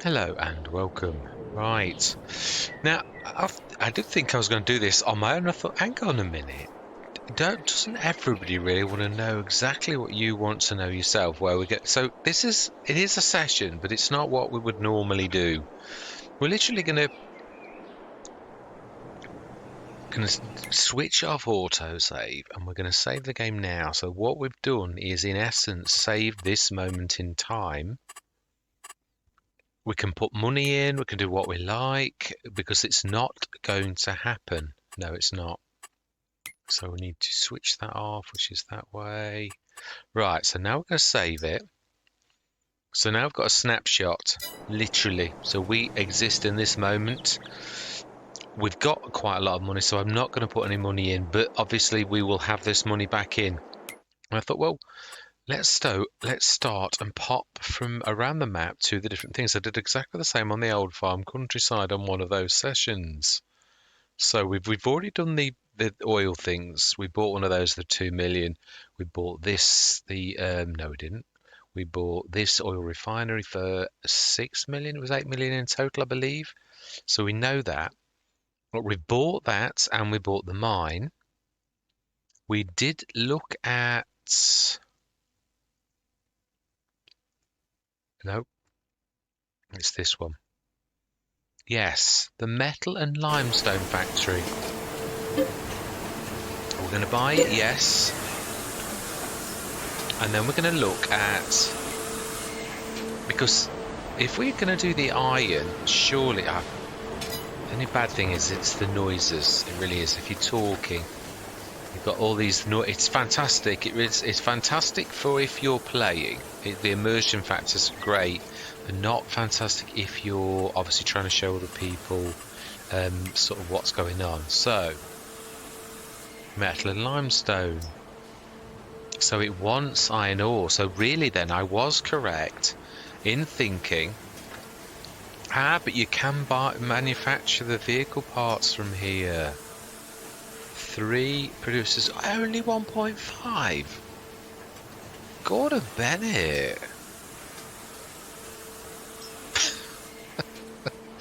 Hello and welcome. Right. Now, I did think I was going to do this on my own. I thought, hang on a minute. Doesn't everybody really want to know exactly what you want to know yourself? Where we get so it is a session, but it's not what we would normally do. We're literally going to switch off autosave, and we're going to save the game now. So what we've done is, in essence, save this moment in time. We can put money in, we can do what we like, because it's not going to happen. No, it's not. So we need to switch that off, which is that way. Right, so now we're going to save it. So now I've got a snapshot, literally. So we exist in this moment. We've got quite a lot of money, so I'm not going to put any money in, but obviously we will have this money back in. And I thought, well, let's start and pop from around the map to the different things. I did exactly the same on the old farm countryside on one of those sessions. So we've already done the oil things. We bought one of those for 2 million. We bought this no, we didn't. We bought this oil refinery for 6 million. It was 8 million in total, I believe. So we know that. But we bought that and we bought the mine. We did look at no, it's this one. Yes, the metal and limestone factory. We're going to buy it, yes. And then we're going to look at, because if we're going to do the iron, surely, the only bad thing is it's the noises. It really is. If you're talking, you've got all these it's fantastic. It's fantastic for if you're playing. The immersion factor's great, but not fantastic if you're obviously trying to show other people sort of what's going on. So, metal and limestone. So it wants iron ore. So really then I was correct in thinking, but you can manufacture the vehicle parts from here. 3 produces only 1.5. Gordon Bennett.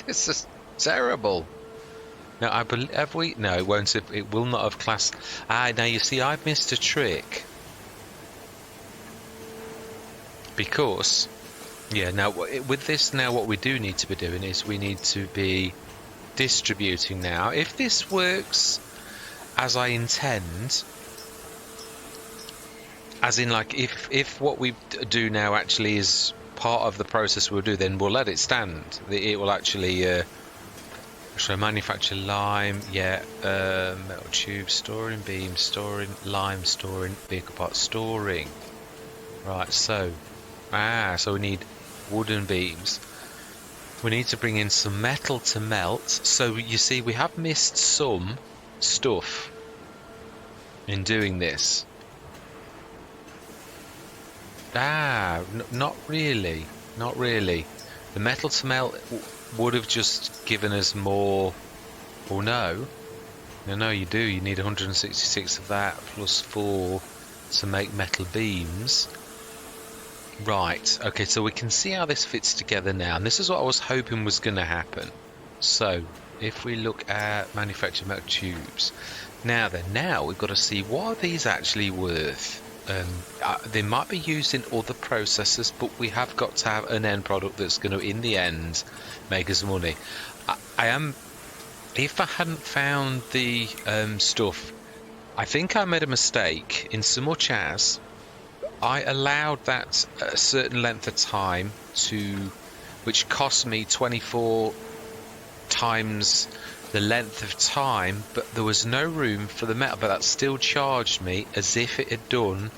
This is terrible. Now I believe no, it won't. It will not have classed. Now you see, I've missed a trick. Because, yeah, now with this, now what we do need to be doing is we need to be distributing now. If this works as I intend, as in like if what we do now actually is part of the process we'll do, then we'll let it stand. It will actually manufacture lime, metal tube, storing beam, storing lime, storing vehicle parts, storing. Right, so we need wooden beams. We need to bring in some metal to melt. So you see, we have missed some stuff in doing this. Not really. Not really. The metal to melt would have just given us more. Oh no. No, you do. You need 166 of that plus 4 to make metal beams. Right, okay, so we can see how this fits together now, and this is what I was hoping was going to happen. So, if we look at manufactured metal tubes, now we've got to see what are these actually worth. They might be used in other processes, but we have got to have an end product that's going to, in the end, make us money. If I hadn't found the stuff, I think I made a mistake in so much as I allowed that a certain length of time which cost me 24 times the length of time, but there was no room for the metal, but that still charged me as if it had done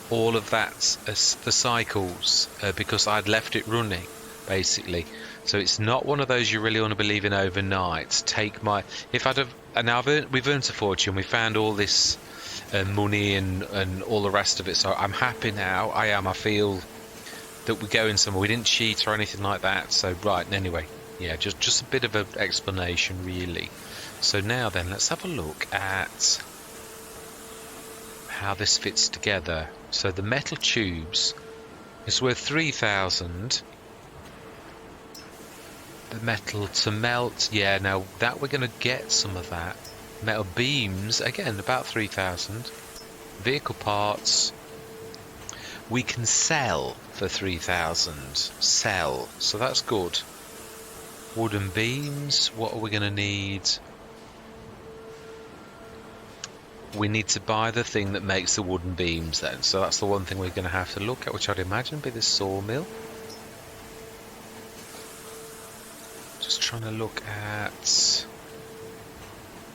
all of that as the cycles, because I'd left it running, basically. So it's not one of those you really want to believe in overnight. We've earned a fortune, we found all this money and all the rest of it, so I'm happy now. I feel that we're going somewhere. We didn't cheat or anything like that. So right, anyway, yeah, just a bit of an explanation really. So now then, let's have a look at how this fits together. So the metal tubes is worth 3,000. the metal to melt. Yeah, now that we're going to get some of that. Metal beams, again, about 3,000. Vehicle parts, we can sell for 3,000. Sell, so that's good. Wooden beams, what are we going to need? We need to buy the thing that makes the wooden beams then. So that's the one thing we're going to have to look at, which I'd imagine be the sawmill. Just trying to look at...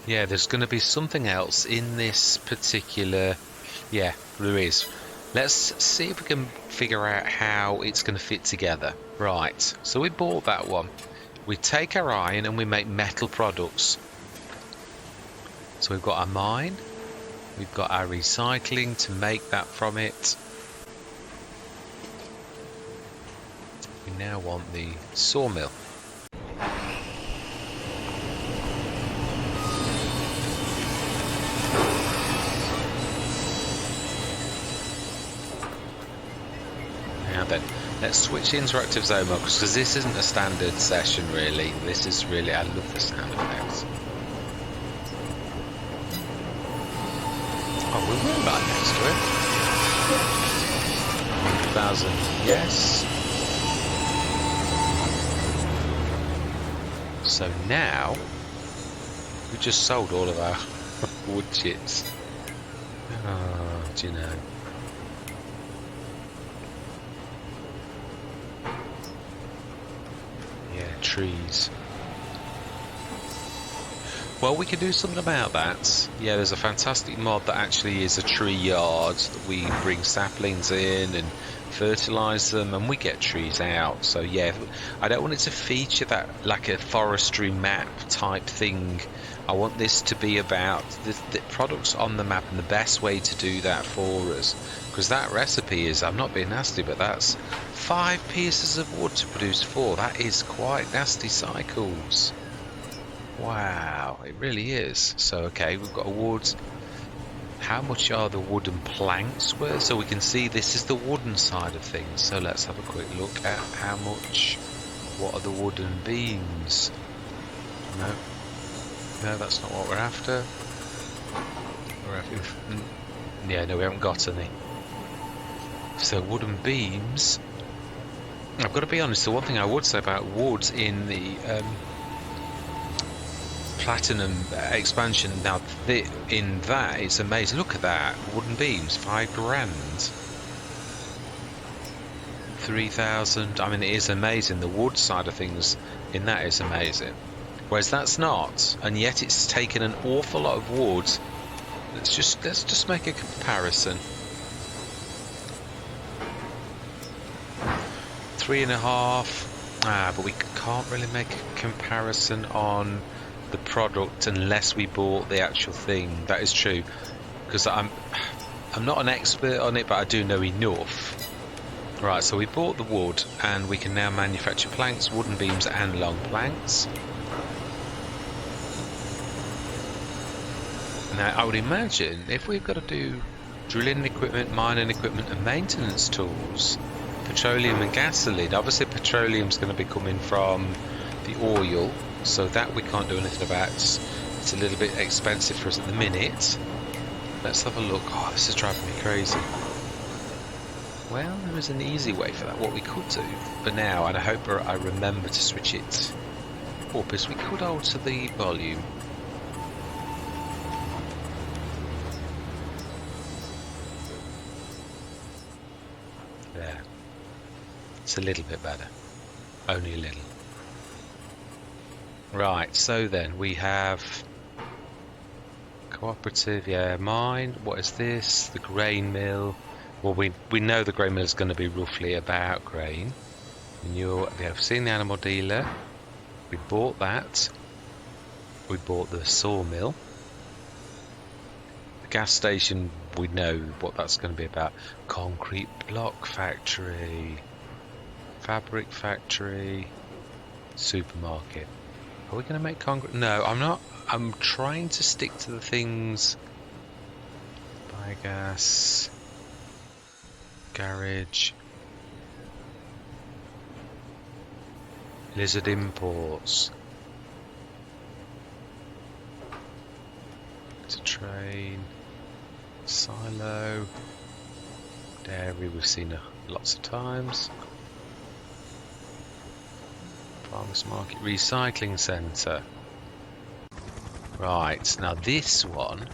Yeah, there's going to be something else in this particular... Yeah, there is. Let's see if we can figure out how it's going to fit together. Right, so we bought that one. We take our iron and we make metal products. So we've got our mine. We've got our recycling to make that from it. We now want the sawmill. Now then, let's switch interactive zone mode because this isn't a standard session really. This is really, I love the sound effects. Oh, we were right next to it. 1,000, yes. So now, we just sold all of our wood chips. Oh, do you know? Yeah, trees. Well, we can do something about that. Yeah, there's a fantastic mod that actually is a tree yard that we bring saplings in and fertilise them and we get trees out. So yeah, I don't want it to feature that like a forestry map type thing. I want this to be about the products on the map and the best way to do that for us. Because that recipe is, I'm not being nasty, but that's 5 pieces of wood to produce 4. That is quite nasty cycles. Wow, it really is. So, okay, we've got a wood. How much are the wooden planks worth? So we can see this is the wooden side of things. So let's have a quick look at how much. What are the wooden beams? No, that's not what we're after. We're after. Yeah, no, we haven't got any. So wooden beams. I've got to be honest. The one thing I would say about wood in the Platinum expansion, now in that it's amazing. Look at that, wooden beams, 5 grand, 3,000. I mean, it is amazing. The wood side of things in that is amazing, whereas that's not, and yet it's taken an awful lot of wood. Let's just make a comparison. 3.5. But we can't really make a comparison on the product unless we bought the actual thing. That is true, because I'm not an expert on it, but I do know enough. Right, so we bought the wood and we can now manufacture planks, wooden beams and long planks. Now I would imagine if we've got to do drilling equipment, mining equipment and maintenance tools, petroleum and gasoline, obviously petroleum's going to be coming from the oil, so that we can't do anything about. It's a little bit expensive for us at the minute. Let's have a look. Oh, this is driving me crazy. Well, there is an easy way for that, what we could do. But now, and I hope I remember to switch it up, is we could alter the volume. There. It's a little bit better. Only a little. Right, so then we have cooperative, yeah, mine. What is this? The grain mill. Well, we know the grain mill is going to be roughly about grain. We have seen the animal dealer. We bought that. We bought the sawmill. The gas station, we know what that's going to be about. Concrete block factory. Fabric factory. Supermarket. Are we going to make concrete? No, I'm not. I'm trying to stick to the things. Biogas. Garage. Lizard imports. It's a train. Silo. Dairy we've seen lots of times. Farmers Market Recycling Centre. Right, now this one,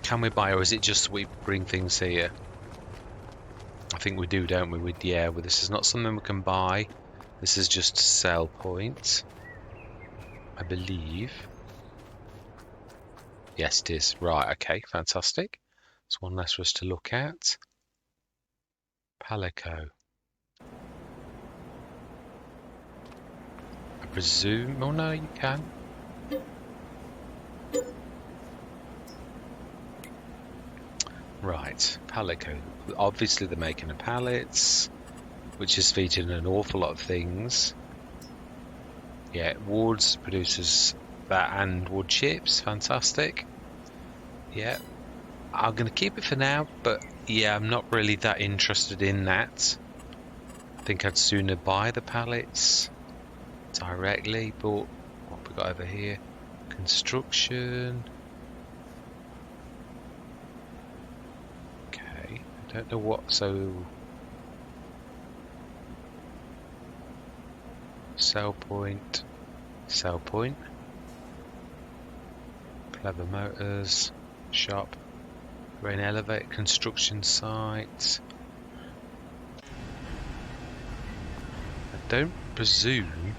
can we buy, or is it just we bring things here? I think we do, don't we? This is not something we can buy. This is just a sell point, I believe. Yes, it is. Right, okay, fantastic. It's one less for us to look at. Palico. I presume... Oh, no, you can. Right, Palico. Obviously, they're making the pallets, which is featured in an awful lot of things. Yeah, Woods produces that and wood chips. Fantastic. Yeah, I'm going to keep it for now, but yeah, I'm not really that interested in that. I think I'd sooner buy the pallets directly, but what have we got over here? Construction. Okay, I don't know what, so... Sell point. Clever Motors. Shop. Grain elevator. Construction site. I don't presume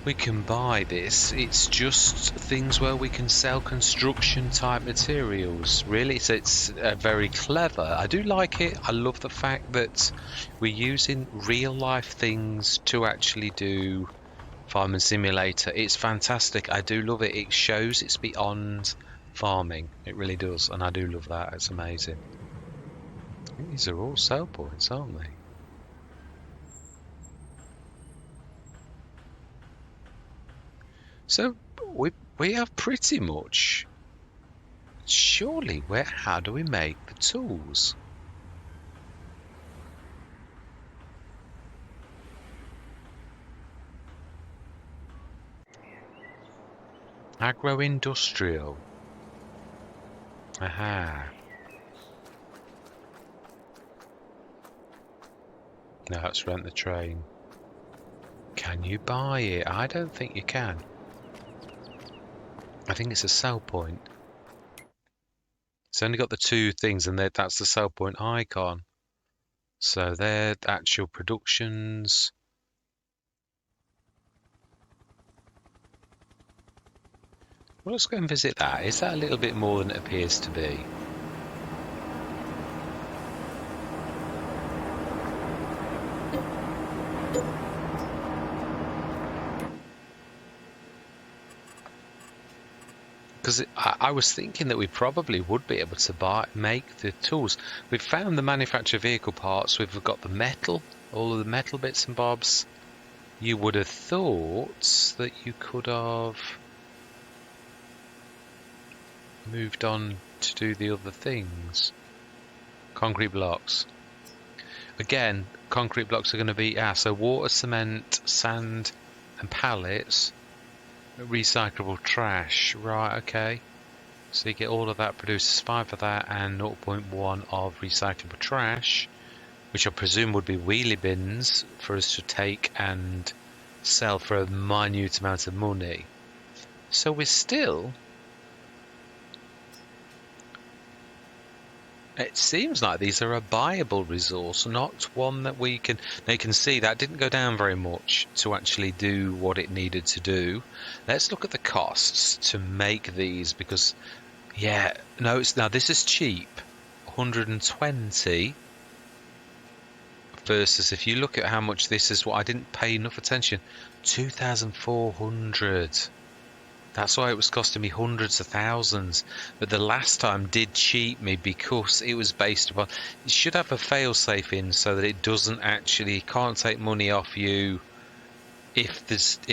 we can buy this. It's just things where we can sell construction type materials, really. So it's very clever. I do like it. I love the fact that we're using real life things to actually do Farming Simulator. It's fantastic. I do love it. It shows it's beyond farming. It really does, and I do love that. It's amazing. I think these are all sell points, aren't they? So we have pretty much. Surely, how do we make the tools? Agro-industrial. Aha. Now let's rent the train. Can you buy it? I don't think you can. I think it's a sell point. It's only got the two things, and that's the sell point icon. So they're actual productions. Well, let's go and visit that. Is that a little bit more than it appears to be? Because I was thinking that we probably would be able to make the tools. We've found the manufactured vehicle parts. We've got the metal, all of the metal bits and bobs. You would have thought that you could have moved on to do the other things. Concrete blocks. Again, concrete blocks are going to be so water, cement, sand, and pallets. Recyclable trash, right? Okay, so you get all of that, produces 5 of that and 0.1 of recyclable trash, which I presume would be wheelie bins for us to take and sell for a minute amount of money. So we're still, it seems like these are a buyable resource, not one that we can... Now you can see that didn't go down very much to actually do what it needed to do. Let's look at the costs to make these, because, yeah, no, now this is cheap. 120 versus, if you look at how much this is, what I didn't pay enough attention, 2,400. That's why it was costing me hundreds of thousands. But the last time did cheat me because it was based upon... It should have a fail-safe in so that it doesn't actually... can't take money off you if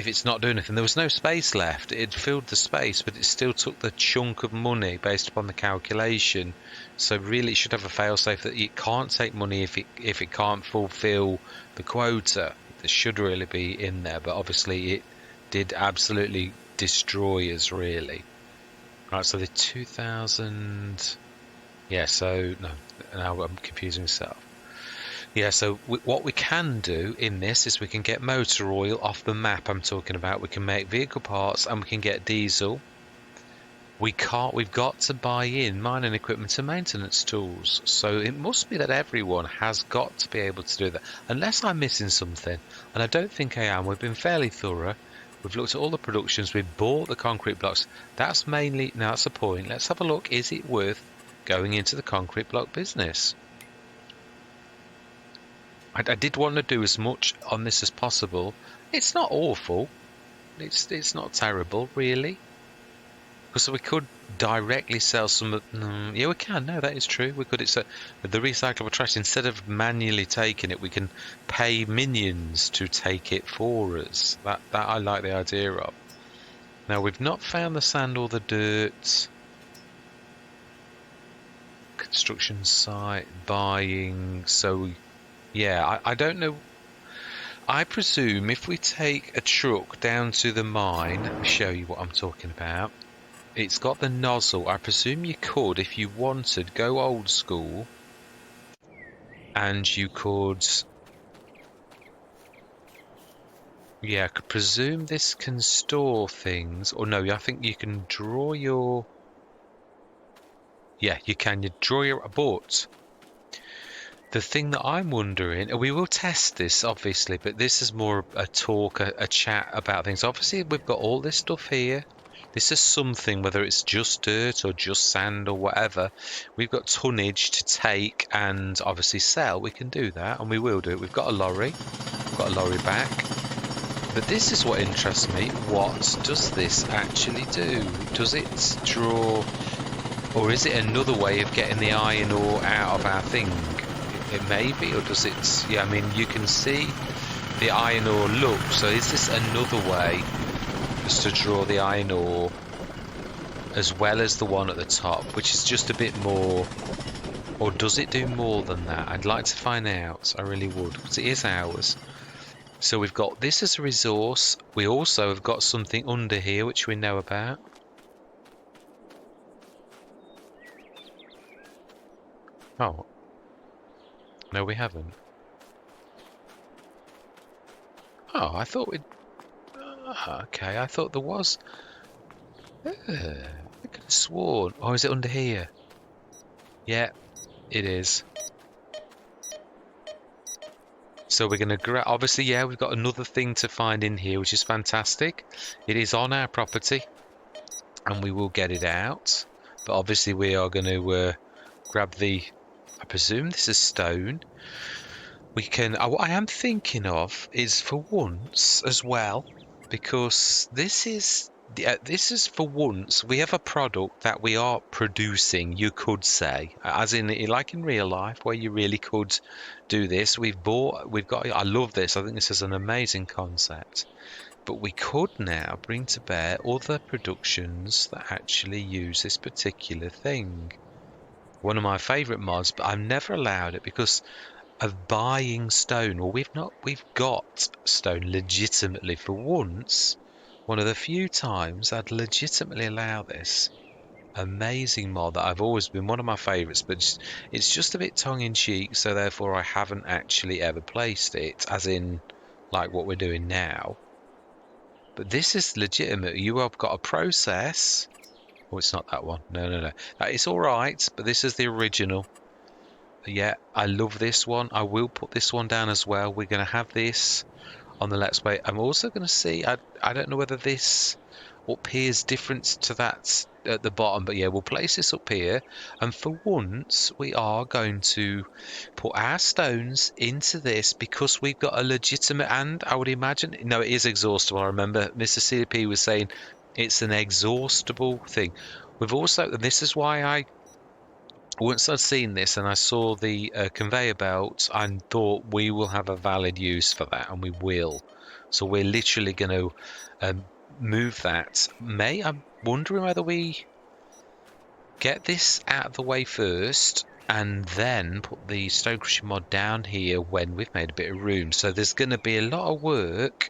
it's not doing anything. There was no space left. It filled the space, but it still took the chunk of money based upon the calculation. So really, it should have a failsafe that it can't take money if it can't fulfill the quota. There should really be in there, but obviously it did absolutely destroy us, really. Right, so the 2000. Yeah, so no, now I'm confusing myself. Yeah, so what we can do in this is we can get motor oil off the map I'm talking about. We can make vehicle parts and we can get diesel. We've got to buy in mining equipment and maintenance tools. So it must be that everyone has got to be able to do that. Unless I'm missing something. And I don't think I am. We've been fairly thorough. We've looked at all the productions. We've bought the concrete blocks. That's mainly, now that's the point. Let's have a look. Is it worth going into the concrete block business? I did want to do as much on this as possible. It's not awful. It's not terrible, really. Because we could directly sell some. Yeah, we can. No, that is true. We could. It's with the recyclable trash. Instead of manually taking it, we can pay minions to take it for us. That I like the idea of. Now we've not found the sand or the dirt. Construction site, buying. So. Yeah, I don't know. I presume if we take a truck down to the mine, let me show you what I'm talking about. It's got the nozzle. I presume you could, if you wanted, go old school. And you could... Yeah, I could presume this can store things. Or no, I think you can draw your... Yeah, you can. You draw your... But... The thing that I'm wondering, and we will test this obviously, but this is more a talk, a chat about things. Obviously, we've got all this stuff here. This is something, whether it's just dirt or just sand or whatever, we've got tonnage to take and obviously sell. We can do that, and we will do it. We've got a lorry. We've got a lorry back. But this is what interests me. What does this actually do? Does it draw, or is it another way of getting the iron ore out of our thing? It may be, or does it? Yeah, I mean, you can see the iron ore look. So is this another way just to draw the iron ore as well as the one at the top, which is just a bit more, or does it do more than that? I'd like to find out. I really would, because it is ours. So we've got this as a resource. We also have got something under here which we know about. Oh. No, we haven't. Oh, I thought we'd... okay, I thought there was... I could have sworn... Oh, is it under here? Yeah, it is. So we're going to grab... Obviously, yeah, we've got another thing to find in here, which is fantastic. It is on our property, and we will get it out. But obviously, we are going to grab the... I presume this is stone. We can... what I am thinking of is for once as well, because this is for once we have a product that we are producing, you could say, as in like in real life where you really could do this. We've got, I love this. I think this is an amazing concept, but we could now bring to bear other productions that actually use this particular thing. One of my favorite mods, but I've never allowed it because of buying stone. Well, we've got stone legitimately for once. One of the few times I'd legitimately allow this. Amazing mod that I've always been one of my favorites, but it's just a bit tongue-in-cheek, so therefore I haven't actually ever placed it, as in like what we're doing now. But this is legitimate. You have got a process. Oh, it's not that one. No. It's all right, but this is the original. Yeah, I love this one. I will put this one down as well. We're going to have this on the Let's Play. I'm also going to see, I don't know whether this up here is different to that at the bottom, but yeah, we'll place this up here. And for once, we are going to put our stones into this because we've got a legitimate, and I would imagine, no, it is exhaustible. I remember Mr. CP was saying it's an exhaustible thing. We've also, and this is why once I'd seen this and I saw the conveyor belt, I thought we will have a valid use for that, and we will. So we're literally going to move that. I'm wondering whether we get this out of the way first and then put the stone crushing mod down here when we've made a bit of room. So there's going to be a lot of work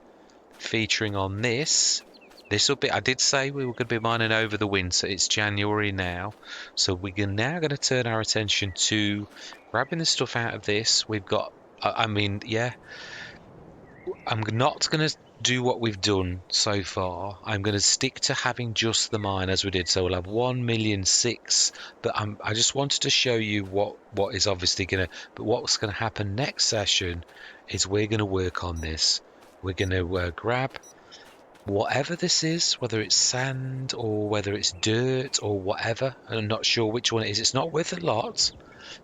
featuring on this. This will be, I did say we were going to be mining over the winter. It's January now. So we're now going to turn our attention to grabbing the stuff out of this. We've got, I mean, yeah, I'm not going to do what we've done so far. I'm going to stick to having just the mine as we did. So we'll have 1,000,006. But I just wanted to show you what is obviously going to. But what's going to happen next session is we're going to work on this. We're going to grab whatever this is, whether it's sand or whether it's dirt or whatever. I'm not sure which one it is. It's not worth a lot.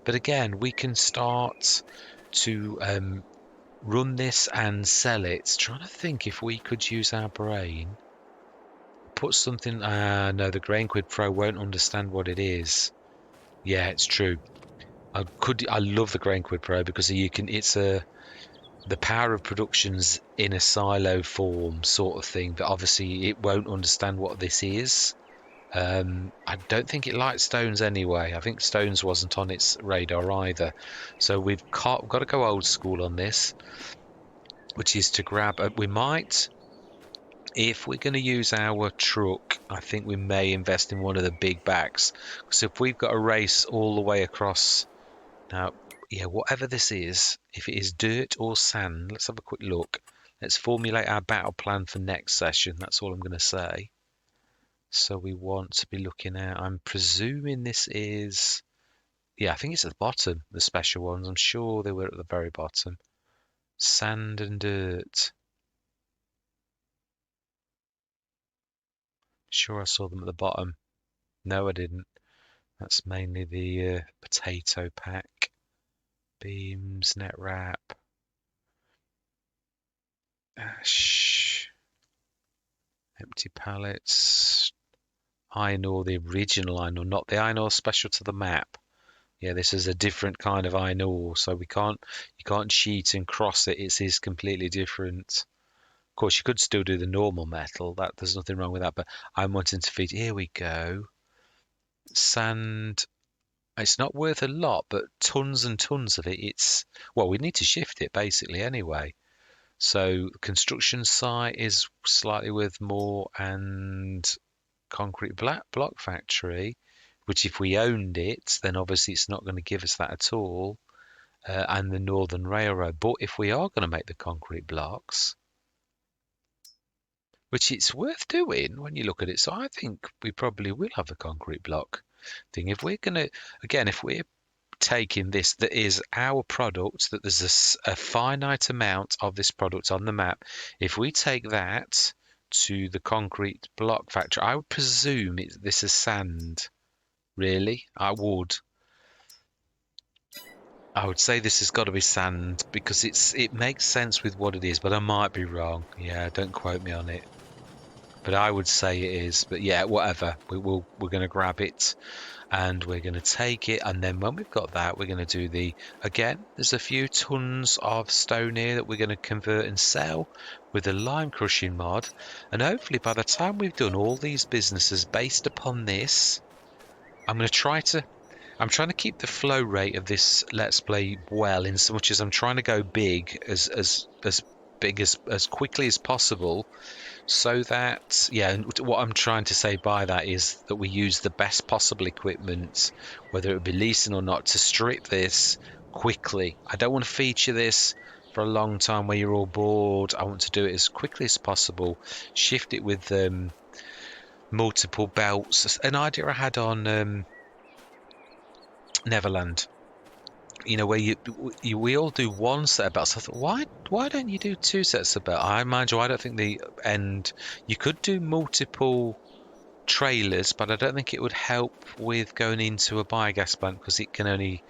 But again, we can start to run this and sell it. Trying to think if we could use our brain. Put something. No, the Grain Quid Pro won't understand what it is. Yeah, it's true. I love the Grain Quid Pro because you can. It's the power of production's in a silo form sort of thing. But obviously, it won't understand what this is. I don't think it likes stones anyway. I think stones wasn't on its radar either. So we've got to go old school on this, which is to grab. We might, if we're going to use our truck, I think we may invest in one of the big backs. Because if we've got a race all the way across, now, yeah, whatever this is, if it is dirt or sand, let's have a quick look. Let's formulate our battle plan for next session. That's all I'm going to say. So we want to be looking at, I'm presuming this is, yeah, I think it's at the bottom, the special ones. I'm sure they were at the very bottom. Sand and dirt. Sure I saw them at the bottom. No, I didn't. That's mainly the potato pack. Beams, net wrap. Ash. Empty pallets. Iron ore, the original iron ore, not the iron ore special to the map. Yeah, this is a different kind of iron ore, so you can't cheat and cross it. It is completely different. Of course, you could still do the normal metal. There's nothing wrong with that, but I'm wanting to feed. Here we go. Sand. It's not worth a lot, but tons and tons of it. Well, we need to shift it basically anyway. So construction site is slightly worth more, and concrete block factory, which if we owned it, then obviously it's not going to give us that at all. And the Northern Railroad. But if we are going to make the concrete blocks, which it's worth doing when you look at it, so I think we probably will have the concrete block thing. If we're going to, again, if we're taking this that is our product, that there's a finite amount of this product on the map, if we take that to the concrete block factory, I would presume this is sand. Really, I would say this has got to be sand because it makes sense with what it is, but I might be wrong. Yeah, don't quote me on it, but I would say it is. But yeah, whatever, we're going to grab it and we're going to take it, and then when we've got that, we're going to do again, there's a few tons of stone here that we're going to convert and sell with the lime crushing mod, and hopefully by the time we've done all these businesses based upon this, I'm trying to keep the flow rate of this let's play well, in so much as I'm trying to go big as big as quickly as possible, so that, yeah, and what I'm trying to say by that is that we use the best possible equipment, whether it be leasing or not, to strip this quickly. I don't want to feature this for a long time where you're all bored. I want to do it as quickly as possible, shift it with multiple belts. An idea I had on Neverland, where we all do one set of belts. I thought, why don't you do two sets of belts? Mind you, I don't think you could do multiple trailers, but I don't think it would help with going into a biogas plant because it can only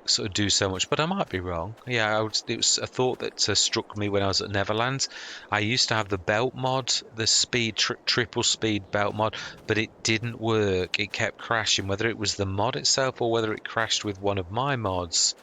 sort of do so much. But I might be wrong. Yeah, it was a thought that struck me when I was at Neverland. I used to have the belt mod, the speed triple speed belt mod, but it didn't work. It kept crashing, whether it was the mod itself or whether it crashed with one of my mods.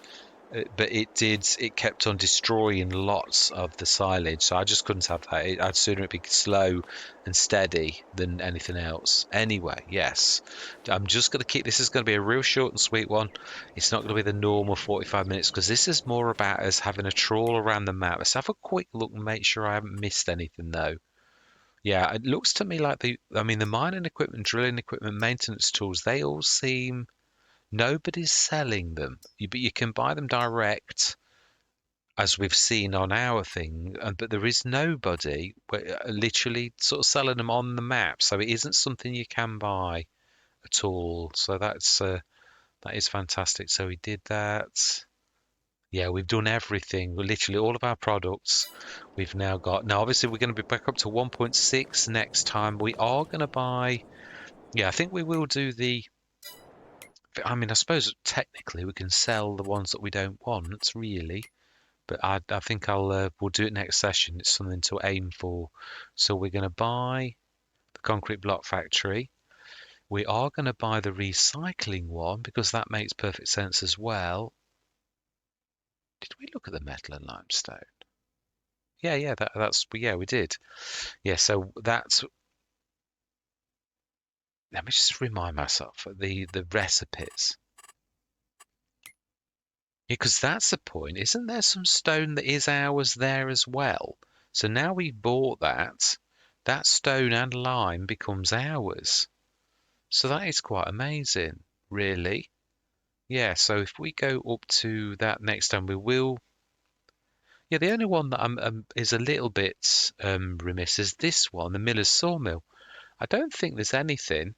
but it kept on destroying lots of the silage, so I just couldn't have that. I'd sooner it be slow and steady than anything else. Anyway, yes, I'm just going to keep this is going to be a real short and sweet one. It's not going to be the normal 45 minutes because this is more about us having a trawl around the map. Let's have a quick look and make sure I haven't missed anything though. Yeah, it looks to me like the mining equipment, drilling equipment, maintenance tools, they all seem nobody's selling them, but you can buy them direct, as we've seen on our thing. But there is nobody literally sort of selling them on the map, so it isn't something you can buy at all. So that is fantastic. So we did that. Yeah, we've done everything. Literally all of our products. We've now got. Now, obviously, we're going to be back up to 1.6 next time. We are going to buy. Yeah, I think we will do the. I mean, I suppose technically we can sell the ones that we don't want, really. But I think we'll do it next session. It's something to aim for. So we're going to buy the concrete block factory. We are going to buy the recycling one because that makes perfect sense as well. Did we look at the metal and limestone? Yeah, yeah, we did. Yeah, so that's. Let me just remind myself of the recipes. Because that's the point. Isn't there some stone that is ours there as well? So now we've bought that, that stone and lime becomes ours. So that is quite amazing, really. Yeah, so if we go up to that next time, we will. Yeah, the only one that is a little bit remiss is this one, the Miller's Sawmill. I don't think there's anything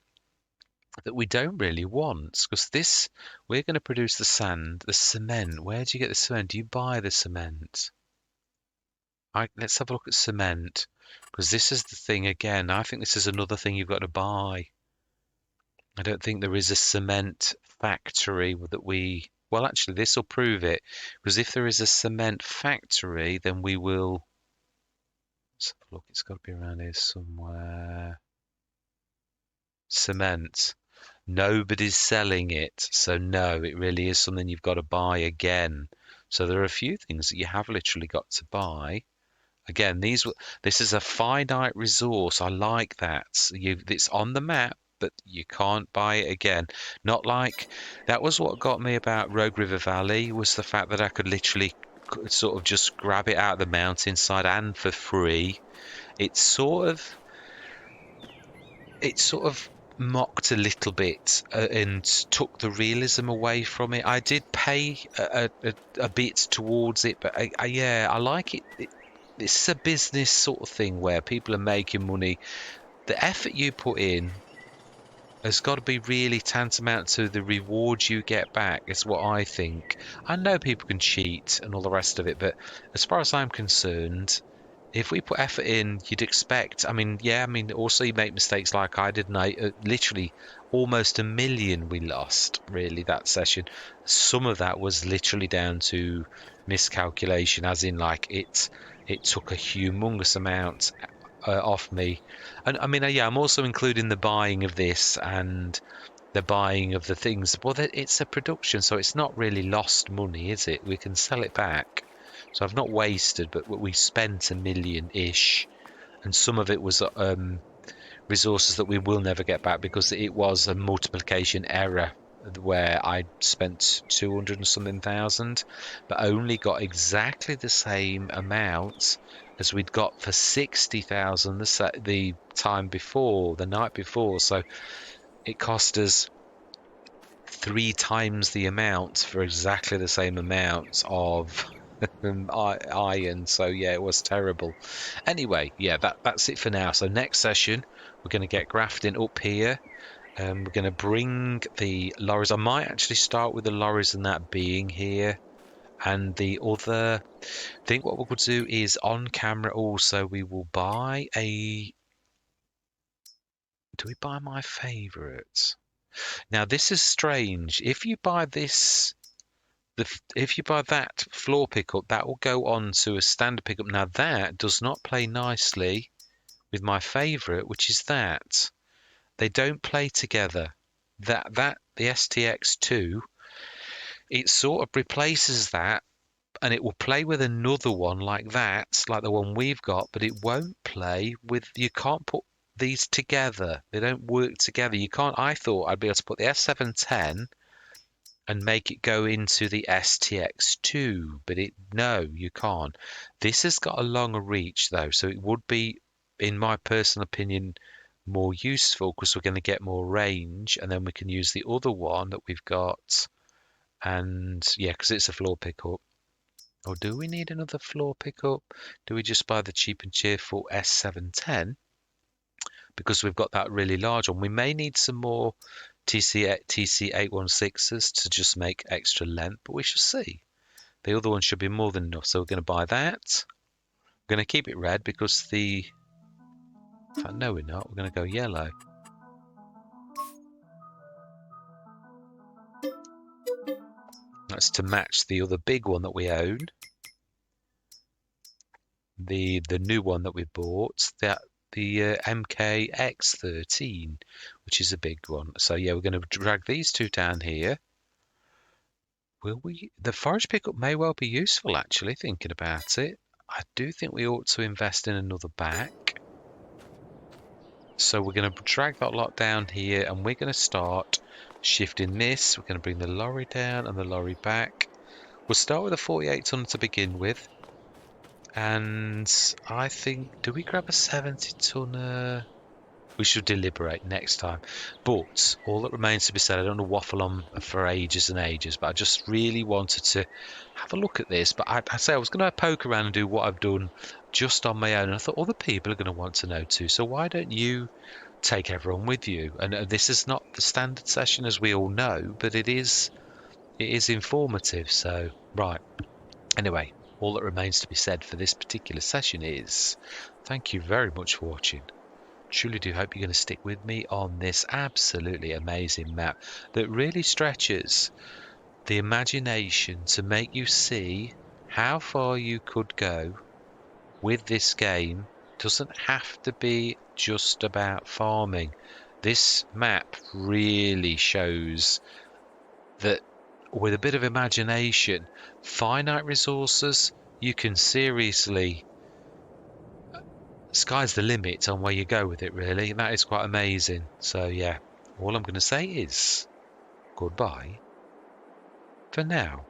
that we don't really want because this we're going to produce the sand, the cement. Where do you get the cement? Do you buy the cement? Let's have a look at cement because this is the thing again. I think this is another thing you've got to buy. I don't think there is a cement factory that we. Well, actually, this will prove it because if there is a cement factory, then we will. Let's have a look. It's got to be around here somewhere. Cement. Nobody's selling it, so no, it really is something you've got to buy again. So there are a few things that you have literally got to buy. Again, this is a finite resource. I like that. It's on the map, but you can't buy it again. Not like that was what got me about Rogue River Valley was the fact that I could literally sort of just grab it out of the mountainside and for free. It's sort of it sort of mocked a little bit and took the realism away from it. I did pay a bit towards it, but yeah, I like it. It's a business sort of thing where people are making money. The effort you put in has got to be really tantamount to the reward you get back, is what I think. I know people can cheat and all the rest of it, but as far as I'm concerned, if we put effort in, you'd expect. I mean, yeah, I mean, also you make mistakes like I did, and literally almost 1 million we lost, really, that session. Some of that was literally down to miscalculation, as in, like, it took a humongous amount off me. And I mean, yeah, I'm also including the buying of this and the buying of the things. Well, it's a production, so it's not really lost money, is it? We can sell it back. So I've not wasted, but we spent 1 million-ish, and some of it was resources that we will never get back because it was a multiplication error where I spent 200 and something thousand, but only got exactly the same amount as we'd got for 60,000 the time before, the night before. So it cost us 3 times the amount for exactly the same amount of iron. So yeah, it was terrible. Anyway, yeah, that's it for now. So next session we're going to get grafting up here. We're going to bring the lorries. I might actually start with the lorries and that being here. And the other thing, what we'll do is on camera also, we will buy a. Do we buy my favourite? Now, this is strange. If you buy this, if you buy that floor pickup, that will go on to a standard pickup. Now, that does not play nicely with my favourite, which is that. They don't play together. The STX2 it sort of replaces that, and it will play with another one like that, like the one we've got, but it won't play with. You can't put these together. They don't work together. You can't. I thought I'd be able to put the S710 and make it go into the STX2, but no, you can't. This has got a longer reach though, so it would be, in my personal opinion, more useful because we're going to get more range, and then we can use the other one that we've got. And yeah, because it's a floor pickup. Or do we need another floor pickup? Do we just buy the cheap and cheerful S710? Because we've got that really large one. We may need some more TC816s to just make extra length, but we shall see. The other one should be more than enough, so we're going to buy that. We're going to keep it red because in fact, no, we're not. We're going to go yellow. That's to match the other big one that we own. The new one that we bought, the MKX13, which is a big one. So yeah, we're going to drag these two down here. Will we? The forage pickup may well be useful, actually, thinking about it. I do think we ought to invest in another back. So we're going to drag that lot down here, and we're going to start shifting this. We're going to bring the lorry down and the lorry back. We'll start with a 48-tonner to begin with. And I think, do we grab a 70-tonner? We should deliberate next time. But all that remains to be said, I don't want to waffle on for ages and ages, but I just really wanted to have a look at this. But I say I was going to poke around and do what I've done just on my own. And I thought other people are going to want to know too. So why don't you take everyone with you? And this is not the standard session, as we all know, but it is informative. So, right. Anyway, all that remains to be said for this particular session is thank you very much for watching. Truly do hope you're going to stick with me on this absolutely amazing map that really stretches the imagination to make you see how far you could go with this game. Doesn't have to be just about farming. This map really shows that with a bit of imagination, finite resources, you can seriously, sky's the limit on where you go with it, really. That is quite amazing. So yeah, all I'm going to say is goodbye for now.